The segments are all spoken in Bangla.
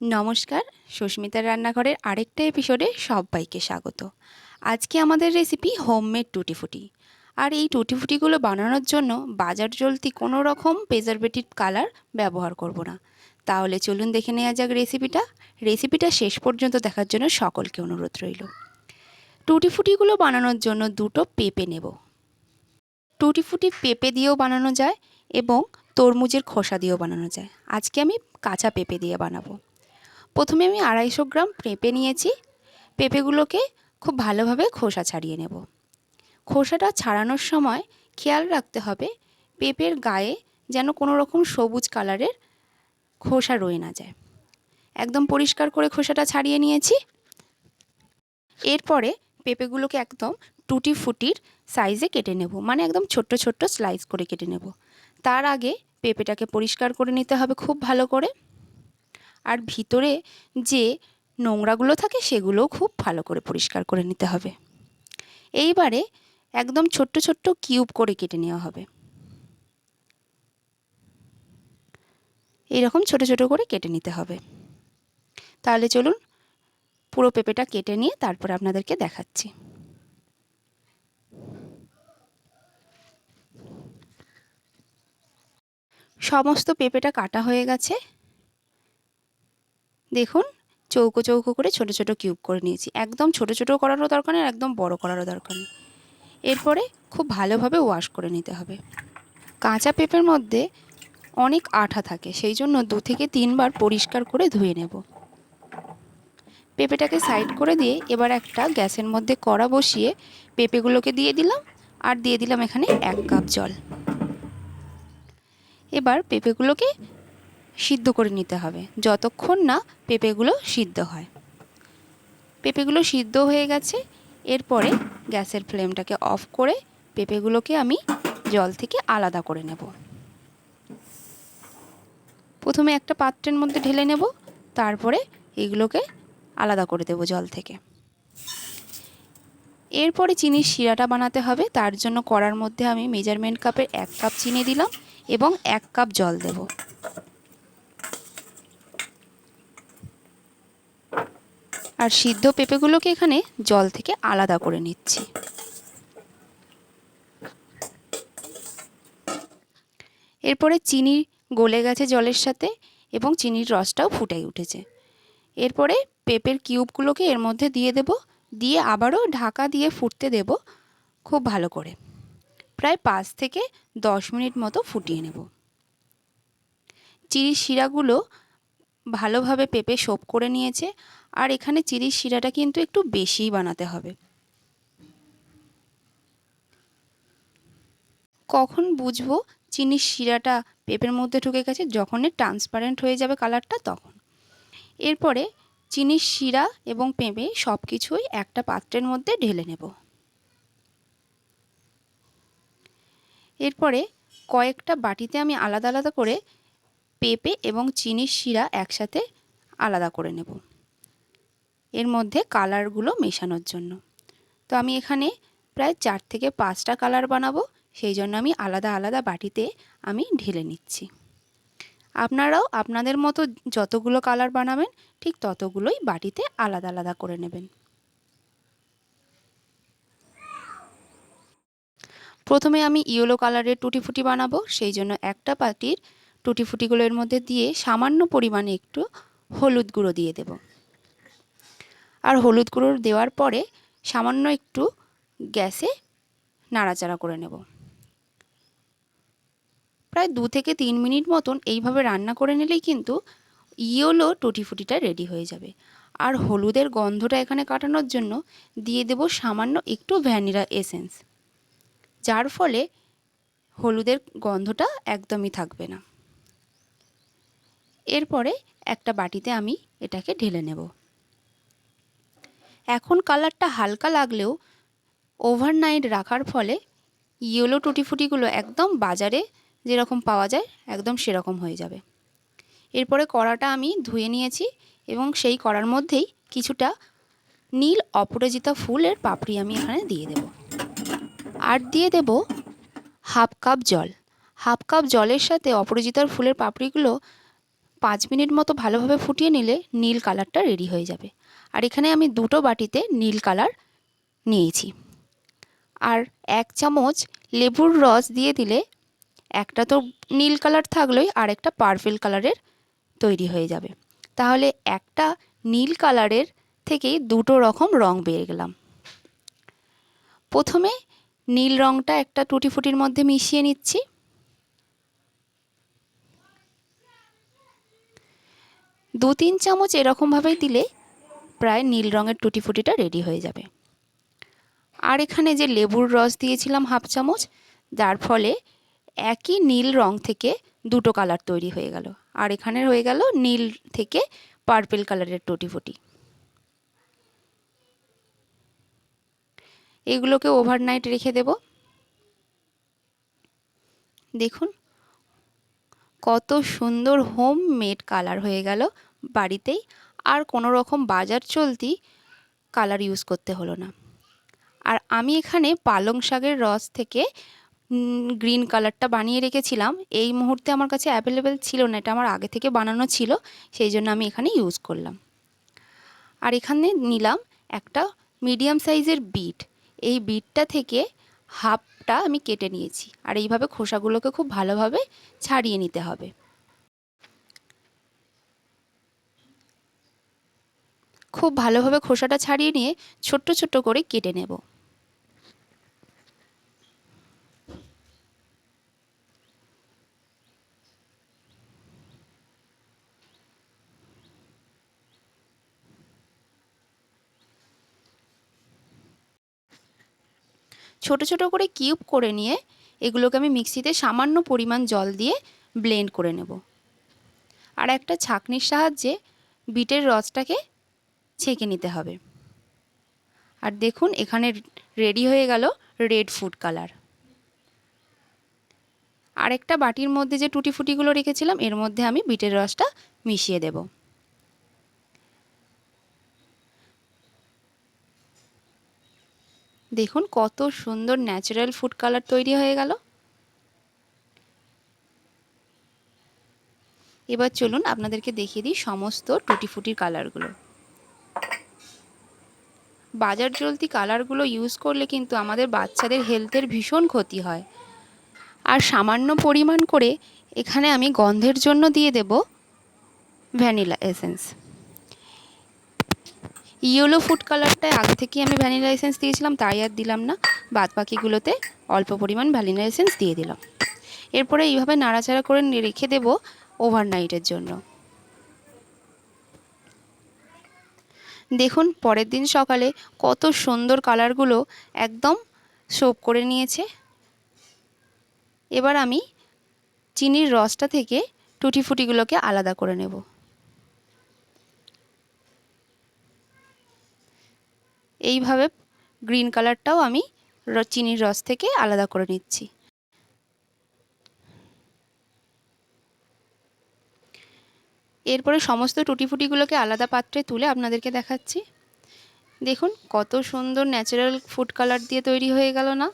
নমস্কার, সুস্মিতার রান্নাঘরের আরেকটা এপিসোডে সবাইকে স্বাগত। আজকে আমাদের রেসিপি হোমমেড টুটি ফুটি। আর এই টুটি ফুটিগুলো বানানোর জন্য বাজার চলতি কোনো রকম প্রিজারভেটিভ কালার ব্যবহার করব না। তাহলে চলুন দেখে নেওয়া যাক রেসিপিটা শেষ পর্যন্ত দেখার জন্য সকলকে অনুরোধ রইল। টুটি ফুটিগুলো বানানোর জন্য দুটো পেঁপে নেব। টুটি ফুটি পেঁপে দিয়েও বানানো যায় এবং তরমুজের খোসা দিয়েও বানানো যায়। আজকে আমি কাঁচা পেঁপে দিয়ে বানাবো। প্রথমে আমি 250 গ্রাম পেঁপে নিয়েছি। পেঁপেগুলোকে খুব ভালোভাবে খোসা ছাড়িয়ে নেব। খোসাটা ছাড়ানোর সময় খেয়াল রাখতে হবে পেঁপের গায়ে যেন কোনো রকম সবুজ কালারের খোসা রয়ে না যায়। একদম পরিষ্কার করে খোসাটা ছাড়িয়ে নিয়েছি। এরপরে পেঁপেগুলোকে একদম টুটি ফুটির সাইজে কেটে নেব, মানে একদম ছোট্ট ছোট্ট স্লাইস করে কেটে নেব। তার আগে পেঁপেটাকে পরিষ্কার করে নিতে হবে খুব ভালো করে। আর ভিতরে যে নোংরাগুলো থাকে সেগুলোও খুব ভালো করে পরিষ্কার করে নিতে হবে। এইবারে একদম ছোট্ট ছোট্ট কিউব করে কেটে নেওয়া হবে। এইরকম ছোট ছোট করে কেটে নিতে হবে। তাহলে চলুন পুরো পেঁপেটা কেটে নিয়ে তারপর আপনাদেরকে দেখাচ্ছি। সমস্ত পেঁপেটা কাটা হয়ে গেছে। দেখুন চৌকো চৌকো করে ছোট ছোট কিউব করে নিয়েছি। একদম ছোট ছোট করারও দরকার নেই, একদম বড় করারও দরকার নেই। এরপরে খুব ভালোভাবে ওয়াশ করে নিতে হবে। কাঁচা পেঁপের মধ্যে অনেক আঠা থাকে, সেই জন্য 2 থেকে 3 বার পরিষ্কার করে ধুয়ে নেব। পেঁপেটাকে সাইড করে দিয়ে এবার একটা গ্যাসের মধ্যে কড়া বসিয়ে পেঁপেগুলোকে দিয়ে দিলাম, আর দিয়ে দিলাম এখানে 1 কাপ জল। এবার পেঁপেগুলোকে সিদ্ধ করে নিতে হবে যতক্ষণ না পেঁপেগুলো সিদ্ধ হয়। পেঁপেগুলো সিদ্ধ হয়ে গেছে। এরপরে গ্যাসের ফ্লেমটাকে অফ করে পেঁপেগুলোকে আমি জল থেকে আলাদা করে নেব। প্রথমে একটা পাত্রের মধ্যে ঢেলে নেব, তারপরে এগুলোকে আলাদা করে দেব জল থেকে। এরপরে চিনির শিরাটা বানাতে হবে। তার জন্য কড়ার মধ্যে আমি মেজারমেন্ট কাপের 1 কাপ চিনি দিলাম এবং 1 কাপ জল দেব। আর সিদ্ধ পেঁপেগুলোকে এখানে জল থেকে আলাদা করে নিচ্ছি। এরপরে চিনি গলে গেছে জলের সাথে এবং চিনির রসটাও ফুটে উঠেছে। এরপরে পেঁপের কিউবগুলোকে এর মধ্যে দিয়ে দেব, দিয়ে আবারও ঢাকা দিয়ে ফুটতে দেব খুব ভালো করে। প্রায় 5 থেকে 10 মিনিট মতো ফুটিয়ে নেব। চিনির শিরাগুলো ভালোভাবে পেঁপে সোপ করে নিয়েছে। আর এখানে চিনির শিরাটা কিন্তু একটু বেশিই বানাতে হবে। কখন বুঝবো চিনির শিরাটা পেঁপের মধ্যে ঢুকে গেছে? যখনই ট্রান্সপারেন্ট হয়ে যাবে কালারটা, তখন। এরপরে চিনির শিরা এবং পেঁপে সব কিছুই একটা পাত্রের মধ্যে ঢেলে নেব। এরপরে কয়েকটা বাটিতে আমি আলাদা আলাদা করে পেঁপে এবং চিনির শিরা একসাথে আলাদা করে নেব এর মধ্যে কালারগুলো মেশানোর জন্য। তো আমি এখানে প্রায় 4 থেকে 5টা কালার বানাবো, সেই জন্য আমি আলাদা আলাদা বাটিতে আমি ঢেলে নিচ্ছি। আপনারাও আপনাদের মতো যতগুলো কালার বানাবেন ঠিক ততগুলোই বাটিতে আলাদা আলাদা করে নেবেন। প্রথমে আমি ইয়েলো কালারের টুটি ফুটি বানাবো, সেই জন্য একটা বাটির টুটি ফুটিগুলো এর মধ্যে দিয়ে সামান্য পরিমাণে একটু হলুদ গুঁড়ো দিয়ে দেব। আর হলুদ গুঁড়ো দেওয়ার পরে সামান্য একটু গ্যাসে নাড়াচাড়া করে নেব। প্রায় 2 থেকে 3 মিনিট মতন এইভাবে রান্না করে নিলেই কিন্তু ইয়েলো টুটি ফুটিটা রেডি হয়ে যাবে। আর হলুদের গন্ধটা এখানে কাটানোর জন্য দিয়ে দেব সামান্য একটু ভ্যানিলা এসেন্স, যার ফলে হলুদের গন্ধটা একদমই থাকবে না। এরপরে একটা বাটিতে আমি এটাকে ঢেলে নেব। এখন কালারটা হালকা লাগলেও ওভারনাইট রাখার ফলে ইয়েলো টুটি ফুটিগুলো একদম বাজারে যেরকম পাওয়া যায় একদম সেরকম হয়ে যাবে। এরপরে কড়াটা আমি ধুয়ে নিয়েছি এবং সেই কড়ার মধ্যেই কিছুটা নীল অপরাজিতা ফুলের পাপড়ি আমি এখানে দিয়ে দেব। আর দিয়ে দেব হাফ কাপ জল। হাফ কাপ জলের সাথে অপরাজিতার ফুলের পাপড়িগুলো 5 মিনিট মতো ভালোভাবে ফুটিয়ে নিলে নীল কালারটা রেডি হয়ে যাবে। আর এখানে আমি 2টো বাটিতে নীল কালার নিয়েছি। আর 1 চামচ লেবুর রস দিয়ে দিলে একটা তো নীল কালার থাকলেই আর একটা পার্পল কালারের তৈরি হয়ে যাবে। তাহলে একটা নীল কালারের থেকেই 2টো রকম রং পেয়ে গেলাম। প্রথমে নীল রংটা একটা টুটি ফুটির মধ্যে মিশিয়ে নিচ্ছি। 2-3 চামচ এরকমভাবেই দিলে প্রায় নীল রঙের টুটি ফুটিটা রেডি হয়ে যাবে। আর এখানে যে লেবুর রস দিয়েছিলাম 1/2 চামচ, যার ফলে একই নীল রং থেকে 2টো কালার তৈরি হয়ে গেল। আর এখানে হয়ে গেল নীল থেকে পার্পল কালারের টুটি ফুটি। এগুলোকে ওভারনাইট রেখে দেব। দেখুন কত সুন্দর হোমমেড কালার হয়ে গেল বাড়িতেই। আর কোনো রকম বাজার চলতি কালার ইউজ করতে হলো না। আর আমি এখানে পালং শাকের রস থেকে গ্রিন কালারটা বানিয়ে রেখেছিলাম। এই মুহূর্তে আমার কাছে অ্যাভেলেবেল ছিল না, এটা আমার আগে থেকে বানানো ছিল, সেই জন্য আমি এখানে ইউজ করলাম। আর এখানে নিলাম একটা মিডিয়াম সাইজের বিট। এই বিটটা থেকে হাফটা আমি কেটে নিয়েছি। আর এইভাবে খোসাগুলোকে খুব ভালোভাবে ছাড়িয়ে নিতে হবে। খুব ভালোভাবে খোসাটা ছাড়িয়ে নিয়ে ছোট্ট ছোট্ট করে কেটে নেব। ছোট ছোট করে কিউব করে নিয়ে এগুলোকে আমি মিক্সিতে সামান্য পরিমাণ জল দিয়ে ব্লেন্ড করে নেব। আর একটা ছাঁকনির সাহায্যে বিটের রসটাকে ছেঁকে নিতে হবে। আর দেখুন এখানে রেডি হয়ে গেল রেড ফুড কালার। আর একটা বাটির মধ্যে যে টুটি ফুটিগুলো রেখেছিলাম এর মধ্যে আমি বিটের রসটা মিশিয়ে দেব। দেখুন কত সুন্দর ন্যাচারাল ফুড কালার তৈরি হয়ে গেল। এবার চলুন আপনাদেরকে দেখিয়ে দিই সমস্ত টুটি ফুটির কালারগুলো। বাজার চলতি কালারগুলো ইউজ করলে কিন্তু আমাদের বাচ্চাদের হেলথের ভীষণ ক্ষতি হয়। আর সামান্য পরিমাণ করে এখানে আমি গন্ধের জন্য দিয়ে দেব ভ্যানিলা এসেন্স। ইয়েলো ফুড কালারটায় আগে থেকে আমি ভ্যানিলা এসেন্স দিয়েছিলাম, তাই আর দিলাম না। বাদ বাকিগুলোতে অল্প পরিমাণ ভ্যানিলা এসেন্স দিয়ে দিলাম। এরপরে এইভাবে নাড়াচাড়া করে রেখে দেব ওভারনাইটের জন্য। দেখুন পরের দিন সকালে কত সুন্দর কালারগুলো একদম সোপ করে নিয়েছে। এবার আমি চিনির রসটা থেকে টুটি ফুটিগুলোকে আলাদা করে নেব। এইভাবে গ্রিন কালারটাও আমি চিনির রস থেকে আলাদা করে নিচ্ছি। এরপরে সমস্ত টুটি ফুটিগুলোকে আলাদা পাত্রে তুলে আপনাদেরকে দেখাচ্ছি। দেখুন কত সুন্দর ন্যাচারাল ফুড কালার দিয়ে তৈরি হয়ে গেল না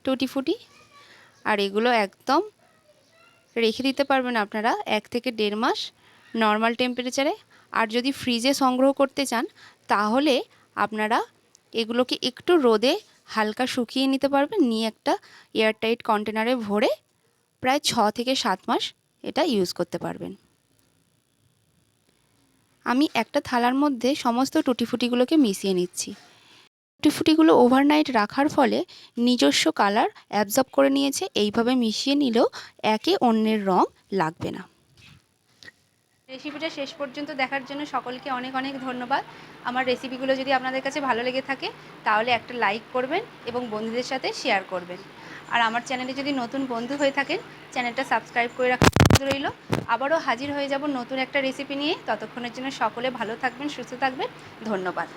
টুটি ফুটি। আর এগুলো একদম রেখে দিতে পারবেন আপনারা 1 থেকে 1.5 মাস নর্মাল টেম্পারেচারে। আর যদি ফ্রিজে সংগ্রহ করতে চান তাহলে আপনারা এগুলোকে একটু রোদে হালকা শুকিয়ে নিতে পারবেন, নিয়ে একটা এয়ারটাইট কন্টেনারে ভরে প্রায় 6 থেকে 7 মাস এটা ইউজ করতে পারবেন। আমি একটা থালার মধ্যে সমস্ত টুটি ফুটিগুলোকে মিশিয়ে নিচ্ছি। টুটি ফুটিগুলো ওভারনাইট রাখার ফলে নিজস্ব কালার অ্যাবজর্ব করে নিয়েছে। এইভাবে মিশিয়ে নিলেও একে অন্যের রং লাগবে না। রেসিপিটা শেষ পর্যন্ত দেখার জন্য সকলকে অনেক অনেক ধন্যবাদ। আমার রেসিপিগুলো যদি আপনাদের কাছে ভালো লেগে থাকে তাহলে একটা লাইক করবেন এবং বন্ধুদের সাথে শেয়ার করবেন। আর আমার চ্যানেলে যদি নতুন বন্ধু হয়ে থাকেন চ্যানেলটা সাবস্ক্রাইব করে রাখা রইল। আবারও হাজির হয়ে যাব নতুন একটা রেসিপি নিয়ে। ততক্ষণের জন্য সকলে ভালো থাকবেন, সুস্থ থাকবেন। ধন্যবাদ।